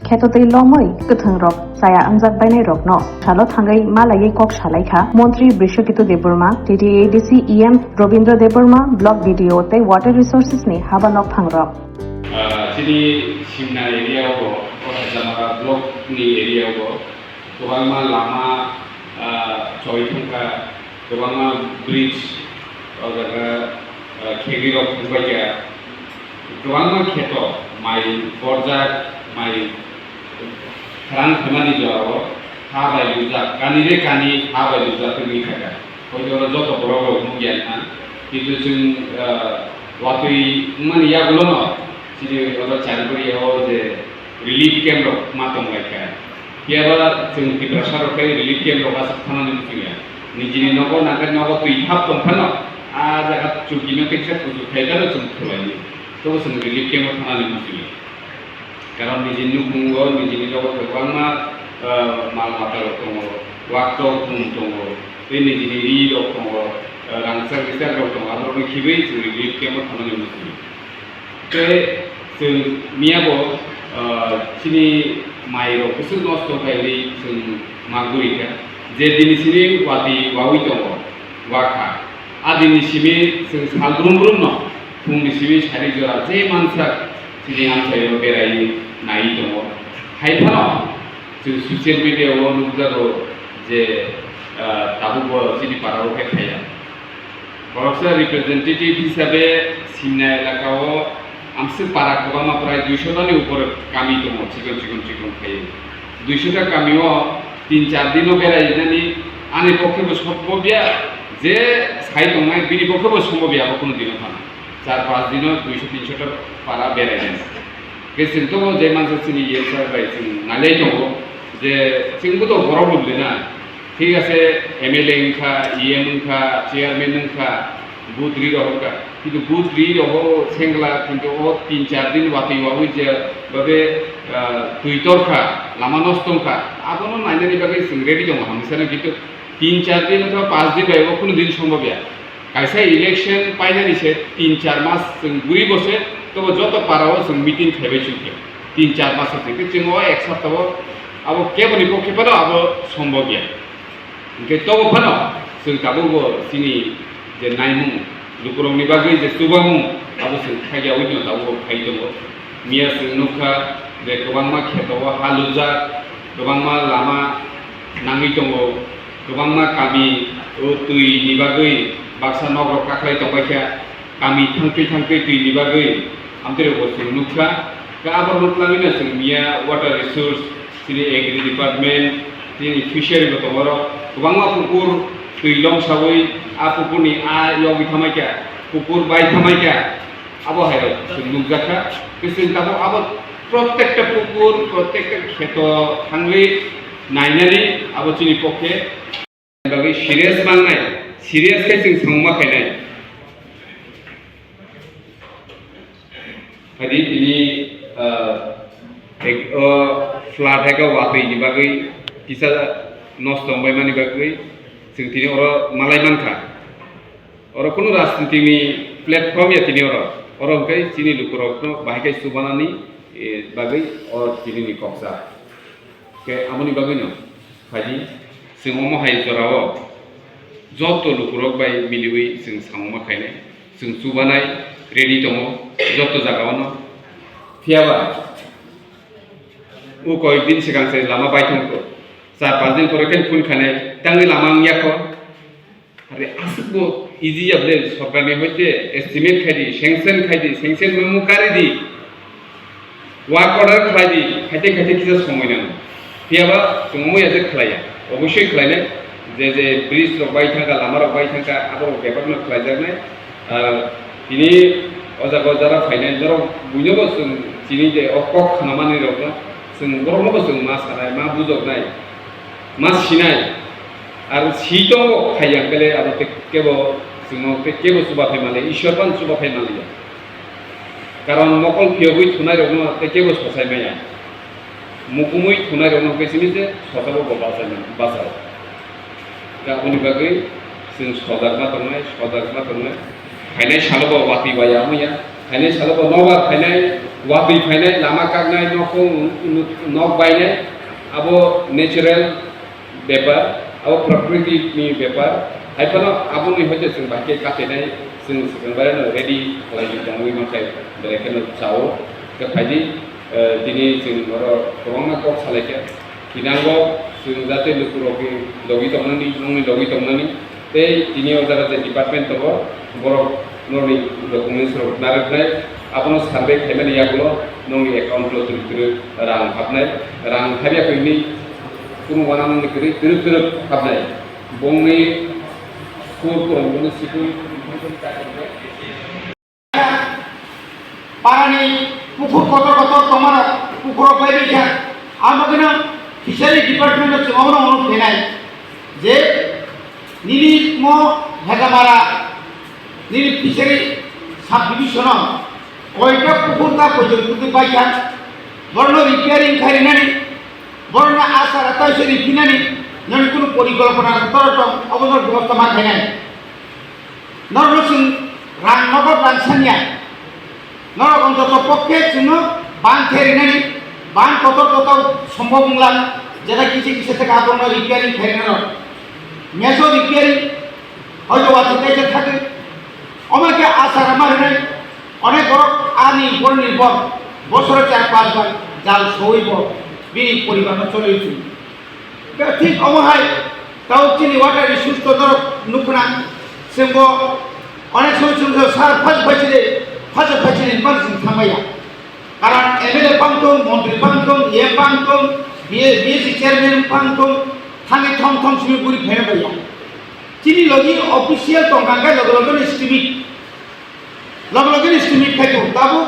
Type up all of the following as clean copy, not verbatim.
Khetotei lomoi kuthang rok saya amjak bainai rok no salo thangai malai kok salaikha মন্ত্রী Brishaketu Debbarma TTADC EM Rabindra Debbarma block BDO তে water resources ni haba nok phangrok chini simna area go jamara block ni area go gobangma lama choi thangka gobangma bridge ojaga khegi rok thangbaia gobangma kheto mai borjak mai rang khamani jao ha bai lujak kani re kani ha bai lujak ni thaka hoyto joto boro boro mugyan na kintu jung watui mani ya gulo no sini oda chargori ho je relief camp ro matong laika kiaba jung tibrasa ro kai relief camp ro asa thana ni tiya nijini nogo nagar nogo tui hap tong phano a jaga chukino teksa kuju khaida ro jung thulai to jung relief camp ro thana ni tiya karon nijini kungo nijini nogo kwangma mal mata ro tongo wakto tongo ini nijini ri ro tongo rangsar kisar ro tongo aro ni khibai jung relief camp ro thana ni tiya ke जों मियाबो सिनि माइरो कुसु नष्ट खायलै जों मागुरिका जे दिनिसिनि वाति वावि दङ वाखा आदिनिसिमि जों सालब्रुमब्रुम न फुंनिसिमि सारि जरा जे मानसा सिनि आमसायाव बेराय नाय दङ खायफा जों ससियेल मिडियायाव नुजारो जे दाबो सिनि पाराव खाया बरकसा रिप्रेजेंटेटिभ हिसाबै सिमना एलाकायाव आमसे पारा गोबांमा प्राय 200टानि ऊपर गामि दङ चिकन खायो 200टा गामियाव 3-4 दिनाव बेरायनानै आंनि पक्षेबो सम्भबिया जे साइ दंनाय बिनि पक्षेबो सम्भबिया कोनो दिनाव थाना 4-5 दिनाव 200-300टा पारा बेरायनाय गेसेंथ' जे मानसिनि इएसआर बाय जों नालाय दङ जे जोंबोथ' हराव लुबैना ঠিক আছে এমএলএ ইনখা ইএম ইনখা চেয়ারম্যান ইনখা বুথ রি রহকা কিন্তু বুথ রি রহ সেংলা কিন্তু ও 3-4 দিন ওয়াতি ওয়াবি যে বাবে দুই তরখা লামা নষ্টংখা আপনো নাইনানি বাকে जों রেডি দङ হামসানা কিন্তু 3-4 দিন অথবা 5 দিন বাইব কোনো দিন সম্ভবয়া কাইসা ইলেকশন পাইনানিছে 3-4 মাস जों গুই বসে তবে যত পারাও जों মিটিং খাইবাই সুকে 3-4 মাস আছে কিন্তু जों এক সপ্তাহ আবো কেবনি পক্ষে পারো আবো সম্ভবয়া Oke, toko pano, sing kabugo sini je naimu, lukurong ni bagai je subamu, abu sing kaya wino tahu kaya tomo, mia sing nuka, je kebangma ketowa haluza, kebangma lama nangi tomo, kebangma kami tui ni bagai, baksa nogro kaklai topakia, kami tangkai tui ni bagai, amtere wo sing nuka, ke abar nukla mina sing mia water resource, sini agri department, sini fishery betomoro. Kubangma pukur tuilong sawai a pukur ni a yogi thamaikia pukur bai thamaikia abo hairo sunggung jaka kesin tabo abo প্রত্যেকটা পুকুর প্রত্যেকটা ক্ষেত থাকলে নাইনানি abo chini pokhe bagi serious bangnai serious ke sing sangma khainai hadi ini flood heka watui ni bagi kisa নষ্ট হবাই মানি বাগৈ जों तिनि अर मालाय मानखा अर कुनु राजनीतिनि प्लेटफर्म या तिनि अर हंकै चिनि लुकुरकनो बाहायकै सुबानानि बागै अर तिनि कक्सा के आमनि बागै न फादि जों अम हाय जराव जत लुकुरक बाय मिलिवै जों साममा खायनाय जों सुबानाय रेडि दङ जत जागावनो फियाबा उ कयदिन सिगांसे लामा बायथंखौ 4-5 दिन পরে ফোন খানে তাঙ্গি লামাং ইয়াকো আরে আসবো ইজি আপনি সরকারি হইতে এস্টিমেট খাইদি সেংশন মেমো কারি দি ওয়ার্ক অর্ডার খাই দি খাইতে কিছু সময় না পিয়াবা তুমি এসে খাইয়া অবশ্যই খাইলে যে ব্রিজ রবাই থাকা লামা রবাই থাকা আবার ব্যাপার না খাই যাক না তিনি অজাগো যারা ফাইনান্স যারা বুঝবো চিনি যে অকক খানামানি রক जों गरमबो जों मा सानाय मा बुजक नाय mas sinai ar sitong khayang kale abo kebo singo kebo suba phemale ishorban suba phemale karon mokol phiogui thunai rogno kebo sosai maya mukumui thunai rogno kesini je sotabo basal ga oni bagai sing sodarma tongnai khainai salobo wati baya muya khainai salobo nobar khainai वादै फायनाय Lama कागनाय नक बायनाय abo natural बेपार abo प्रकृति नि बेपार हायफानो abo नि होजे जों बाके काटेनाय जों सिगांबारानो रेडी खालामो दंङो माखाय बेलेखनो चाओ के फायदि दिनै जों बर' गोबां कक सालायखे गिनांगौ जों जाहाथे लोगोफोरखौ लगी दंनानै नोंनि लगी दंनानै बे दिनैयाव जारा जे डिपार्टमेन्ट दङ बर' नरनि डकुमेन्टसफोराव नारनाय आपनो सार्भे खालामनाय यागलो नोंनि एकाउन्टल तुलुतुरु रां हाबनाय रां हाबियाखैनि कुनु वाना नोंनि गोरोब हाबनाय बंनि स्कुलफोरावनो सिकुल पारानि पुकुर कत तमार पुकुर बायदिखा आमगनो फिसारि डिपार्टमेन्ट सिङावनो अनुफेनाय जे निनि मो हेगामारा निनि फिसारि साब डिभिजन कयटा पुकुर ता पयजोंतु बायखा बर्न रिपेयारिं खारिनानि बर्न आसार ताइसे रिफिनानि ननि कुनु परिकल्पना तरत अबनर व्यवस्था माखायनाय नरसिं रां नगद रांसानिया नरक অন্তত পক্ষে জন্য বান থেরিনানি বান কত সম্ভব নলা যেটা কিছু থেকে আপনার রিপেয়ারিং থেরিনানো মেজর রিপেয়ারিং হয়তো আছে থাকে অনেকে আশা আমার নাই অনেক বড় আনি উপর নির্ভর বছরে 4-5 বার জাল সইব বিনি পরিবার চলেছে ঠিক অমহায় তাও চিনি ওয়াটার সুস্থ ধর নুকনা সেঙ্গ অনেক সময় সার ফাজ বাঁচিলে ফাজা ফাজিনি মানুষ থামাইয়া কারণ এমএলএ পাংতম মন্ত্রী পাংতম পাংতম বিএসসি চেয়ারম্যান পাংতম থানে থম থম সিমিপুরি ফেনে পাইয়া চিনি লগি অফিসিয়াল টঙ্কাঙ্গায় লগলগন এস্টিমেট খাইতো তাবো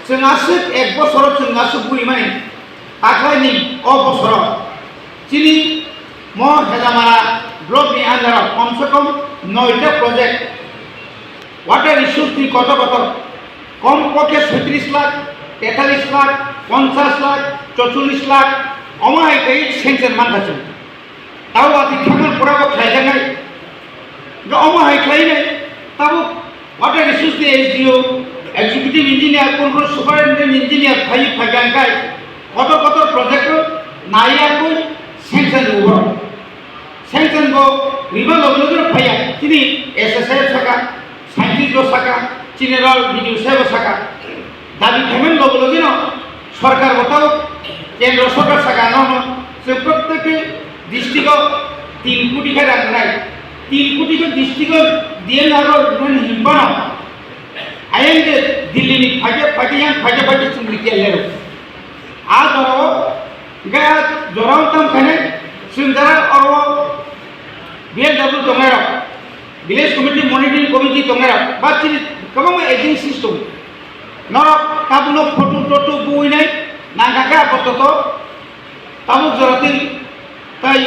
जों आसो 1 বছর जों आसो परिमाणे ताख्लायनि अबसर चिनि म हेजामारा ब्लकनि आन्दाराव कमसे कम 9टा प्रोजेक्ट वाटार रिसोर्सनि कत कम पक्षे 37 लाख 43 लाख 50 लाख 44 लाख अमाहाय सेंसन मानगासिनो ताव आदि थांगोन फराबो खायजानाय अमाहाय खायनाय ताव वाटार रिसोर्सनि एसडिओ एग्जीक्यूटिव इंजिनियर कोन सुपारिटेंडेंट इंजिनियर फाइगानखाय कत प्रोजेक्ट नायाखै सेंसन होबो सेंसन गो रिबा लगलो फाया तिनि एसएसएफ साका साइंटिस्ट साका जेनेरल भिडिओ सेवा साका दाबी खालामन लगलो सरकार बताओ केंद्र सरकार साका न जों प्रत्येक डिस्ट्रिक्टआव 3 कोटी का रांनाय 3 कोटी को डिस्ट्रिक्टआव दिए लागो हिंपानो आयंगे दिल्ली नि फाजे चुमली के लेरो आ दरो गा जोराव तम खाने सुंदर और बीएलडब्ल्यू दंगेरो विलेज कमिटी मॉनिटरिंग कमिटी दंगेरो बाची कम एजेंसीज दं नर ताबुनो फटो टटो बुइनाय नागाका पतत ताबुक जरति ताई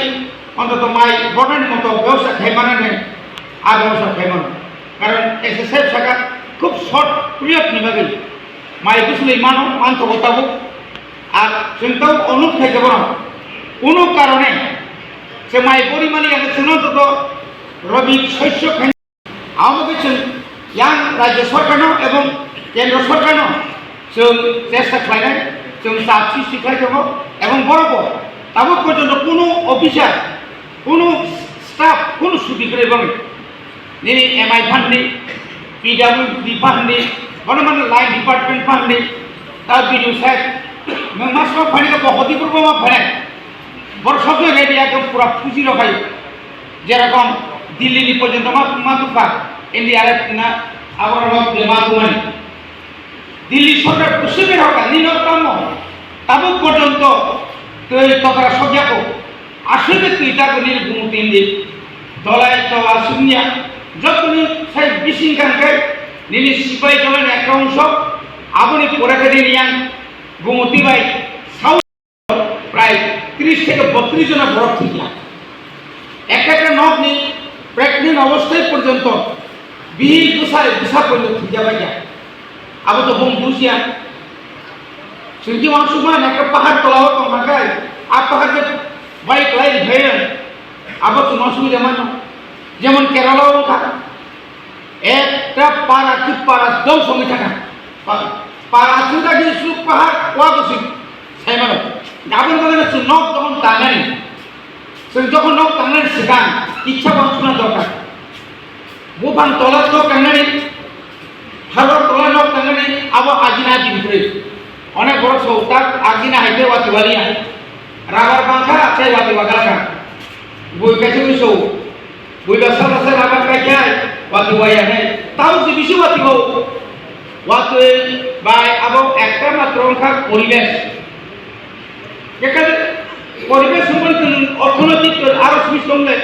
অন্তত মাই বর্ণানি মতো ব্যবসা খাইমানা নেই আর ব্যবসা খাইমানো কারণ এসএসএফ শাখা খুব শর্ট পিরিয়ড নিবাগে মাই বুঝলে মানো মানতো বতাবো আর চিন্তাও অনুপ খাই যাব না কোনো কারণে সে মাই পরিমাণে আগে শুনত রবি শস্য খাই আমাকে ইয়াং রাজ্য সরকার এবং কেন্দ্র সরকার जों চেষ্টা খাইনাय जों साबसि सिखाय दङ এবং बराबर তাবো পর্যন্ত কোনো অফিসার কোনো স্টাফ কোনো ছুটি করে এবং নিনি এমআই ফান্ডনি পিডব্লিউডি ফান্ডনি বর্তমানে লাইন ডিপার্টমেন্ট ফান্ডনি তার ভিডিও সাহেব মাসও ফান্ডকে বহতি করব মা ফান্ড বড় সব রেডি একদম পুরো পুঁজি রাখাই যেরকম দিল্লি পর্যন্ত মাতুকা এনডিআরএফ না আবার মাতুমানি দিল্লি সরকার পুষবে রাখা নিনতম তাবো পর্যন্ত তুই তকরা সজ্জাকো আসলে তুই তাকে নির্গুমতিন দি দলাই তওয়া শূন্যা যতনি সাই বিশিং কানকে নিনি সিপাই জলেন একটা অংশ আবনি পরাকাদি নিয়ান গুমতি বাই সাউ প্রায় 30 থেকে 32 জন বড় ঠিকা একটা নক নি প্রেগনেন্ট অবস্থায় পর্যন্ত বিহি গুসায় গুসা পর্যন্ত ঠিকা বাইয়া আবো তো বম বুঝিয়া सुनती मानसुमान एक पहाड़ तलाव तो मगाय आप पहाड़ के बाइक लाइन भेन अब तो मानसुम जेमन केरला का एक पारा की पारा दो संगे थाका para sudah di supah waktu sih saya mana gaben bagaimana sunok dokon tangan senjokon nok tangan segan icha bang sunah dokar bukan tolak nok tangan harus tolak nok tangan awak ajina jimbre onek boros sautak ajina hite wati walia rabar bangka saya wati wagalkan bui kacau isu bui dasar dasar rabar kacau wati wayane tahu si bisu wati bau wati by above একটা মাত্র অংশার পরিবেশ এখানে পরিবেশ সম্পর্কে অর্থনৈতিক আরো সুবিধা হলে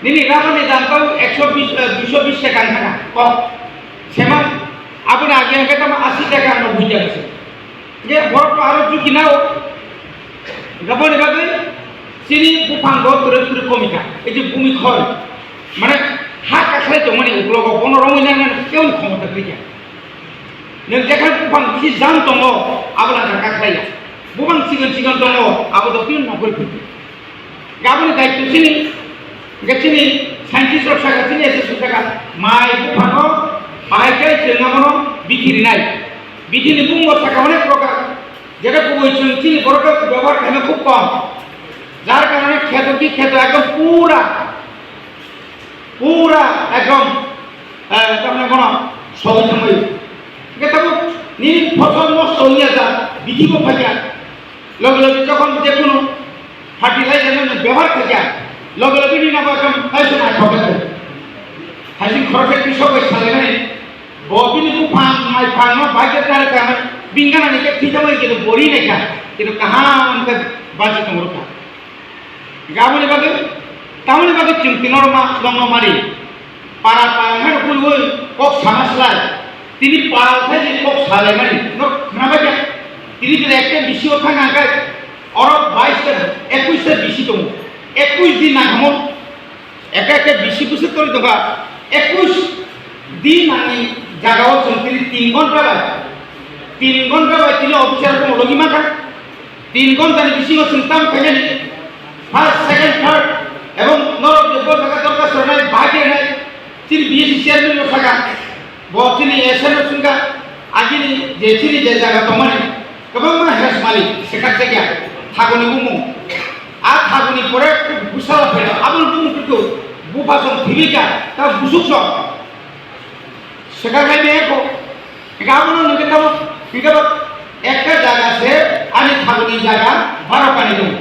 নিনি রাবানি দামটাও 120 টাকা থাকা কম সেমন আপনি আগে আগে তো 80 টাকা আমরা বুঝে গেছে যে বড় আরো যদি নাও গাবন এভাবে চিনি বুফাঙ্গ তুরে তুরে কমিকা এই যে ভূমি ক্ষয় মানে হাত কাছাই তো মানে ওগুলো কোনো রঙিন কেউ ক্ষমতা দিকে neng jangan bang bisi jam tongo abang nak kaya bukan sigan tongo abang tu pun nak pergi gabung dah itu sini sini saintis orang sini esok sudah mai bukan oh mai kaya cengang mana bikin ni bungo sekarang mana program jadi bukan sini program ବ୍ୟବହାର kami খুব কম যার কারণে ক্ষেত একদম পুরা একদম তাহলে কোন সবুজ সময় kita pun ni फसल নষ্ট হয়ে যা বিধিব ফাটিয়া লগে লগে যখন যে কোনো ফার্টিলাইজার ব্যবহার থাকে লগে লগে নি না একদম হয়তো না ঠকে হাসিন খরচে কৃষকের সালে মানে ববিনি কো ফান মাই ফান না বাইকে তার কাম বিঙ্গানা নিকে ঠিকামই কিন্তু বড়ি নেকা কিন্তু কাহা উনকে বাঁচে তোমরা কা গাবলে বাগে চিন্তিনর মা লঙ্গ মারি পাড়া হের কুলবই কক সামাসলাই তিনি পাল্টাই যে কক সালে মানে নাবা যা তিনি যদি একটা বেশি ওঠা না গায় অরব 22 বেশি তো 21 দিন না ঘমো একা বেশি বসে করে দেবা 21 দিন আমি জাগাও তিনি 3 ঘন্টা বাই তিনি অফিসার কোনো লগিমা খা 3 ঘন্টা বেশি চিন্তাম খাইনি ফার্স্ট সেকেন্ড থার্ড এবং নরক যোগ্য থাকা দরকার সরকার বাকি নাই তিনি বিএসসি চেয়ারম্যান থাকা বসিনি এসএনও সুঙ্গা আজিনি যে চিনি যে জায়গা তোমানে কেবল মানে হেস মালিক সেখান থেকে থাগুনি বুমু আর থাগুনি পরে বুসালা ফেলে আবুল বুমু কিন্তু বুফাসন ভিবিকা তা বুসুক সব সেখান থেকে একো আবুল নিকে তাও নিকে একটা জায়গা সে আমি থাগুনি জায়গা ভাড়া পানি দেবো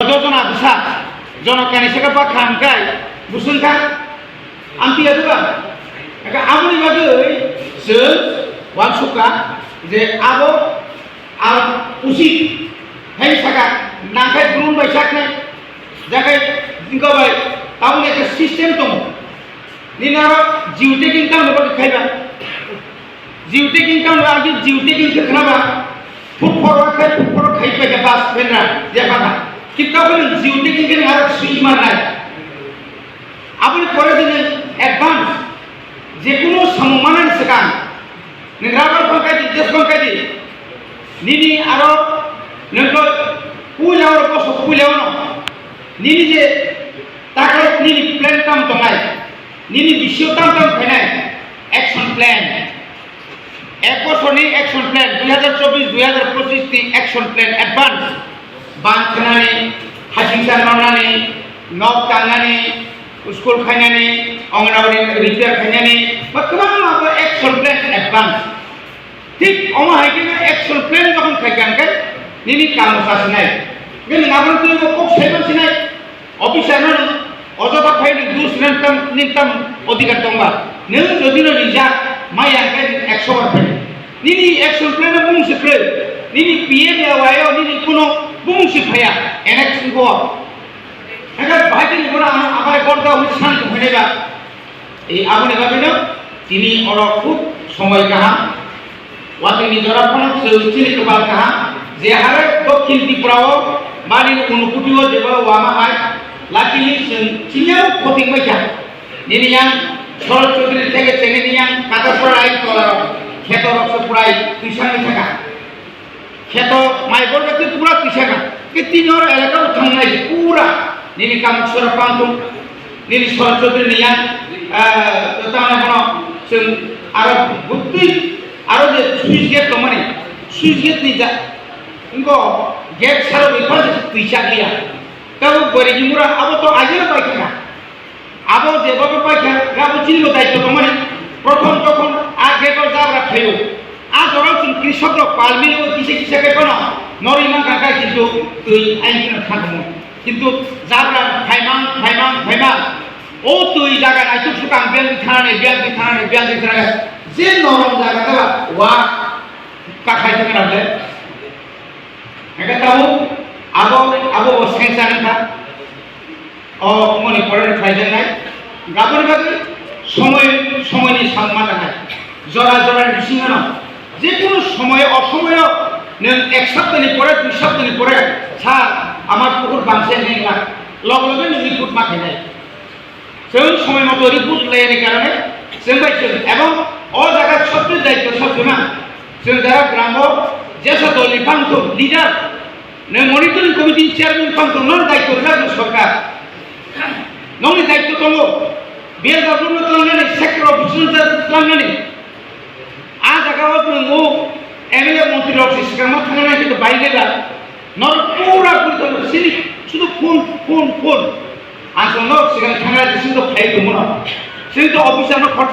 যোজনা বুসা জনকানি সেখান পা খানকাই বুসুন খা আমি আদুবা amuni bagai se wan suka je abo al usit hai saka nakai drone bai sakne jagai dingo bai taune ke system to ninaro jiute kin kam ba khaiba jiute kin kam agi jiute kin khnaba food for khai pe ke bas benra je kata kita ko jiute kin har switch mar nai apni pore dine advance যে কোনো সম্মানের সেখান নিরাপদ সংখ্যায় দেশ সংখ্যায় নিনি আরো নয়তো পুইলাও বস পুইলাও ন নিনি যে তাকে নিনি প্ল্যান কাম তোমায় নিনি বিশ্ব কাম ফাইনাল অ্যাকশন প্ল্যান এক বছরই অ্যাকশন প্ল্যান 2024-2025 টি অ্যাকশন প্ল্যান অ্যাডভান্স বানখানানি হাসিংসার মামলানি নব টাঙ্গানি स्कूल खाने अंगनवाड़ी रिपेयर खाने गोबां एक्शन प्लान एडभान्स ठीक अमा है कि एक्शन प्लान जो खाई निनी काम सासिनाय गनि गाबन तुई को सेवन सिनाय ऑफिसर न अजता फाइन दुस नितम अधिकार दंबा नों जदि निजा माय आंकाय 100 बार फाइन निनी एक्शन प्लान बुंसि फ्रे निनी पीएम वायो निनी कोनो बुंसि फाया एनेक्शन को একা ভাইকে বড় আমার করতে অনুষ্ঠান হইবা এই আগুনে ভাবিনো তিনি অর খুব সময় কাহা ওয়াতে নিজরা কোন চিনি কবার কাহা যে হারে দক্ষিণ ত্রিপুরাও বাড়ির অনুকুটিও যেব ওয়ামা হয় লাকিলি চিনিয়াও ক্ষতি হইছা নিনিয়াং শরৎ চৌধুরী থেকে চেনে নিয়াং কাটাছড়া আই তলার ক্ষেত রক্ষ পুরাই তুইসানি থাকা ক্ষেত মাইবর ব্যক্তি পুরা তুইসানা কি তিনর এলাকা উঠান নাই পুরা nini kam sura pantum nini sura chudri niyan tama kono sing arab butti आरो जे सुइस गेट दं माने सुइस गेट नि जा इनको गेट सारो बेफोर फैसा गैया तब बोरैजिमुरा आबो तो आइजों पाइखाना आबो जेबाबो पाइखाना गाबो चिनिबो दायित्व दं माने प्रथम तখন आ गेटआव जाब्रा थायो आ जराव जों कृषक पालमिलो किसे किसे केपनो नरिमा गागा किन्तु दै आइनो थांगोन किन्तु जाब्रा फाइमां ओ दै जागा नायतो सुकां बेल थानानै जे नरम जागा दाबा वा काखाय थांगोन एका ताबो आबो सेंसानि था अ मनि परेन फाइजेननाय गाबोन गाबोन সময়नि सानमा थाखाय जरा बिसिङानो जेकुनु समय असमय नों एक सप्ताहनि परे 2 सप्ताहनि परे सार আমার পুকুর বাঁচে নেই না লগে লগে নং রিপোর্ট মাখাইনাय जों समय मतो रिपोर्ट लायनि कारणे जों बायजों এবং अ जागा सबसे दायित्व सबसेमा जों जारा ग्रामाव जेसा दलनि फांखौ लिडार ने मनिटरिं कमिटि चेयारमैन फांखौ नन दायित्व जागोन सरकार नंनि दायित्व दङ BLW खालामनानै सेक्टर अफिसार खालामनानै आ जागाव नोंगौ MLA मन्त्रि अफिस सिगाङाव थांनानै किन्तु बायलेला नर पूरा पुलिस सिरि शुद्ध फोन आंजोंनो सिगां थांनाय दिसिमल' फाइल दंमोन जोंथ' अफिसारनो खरसा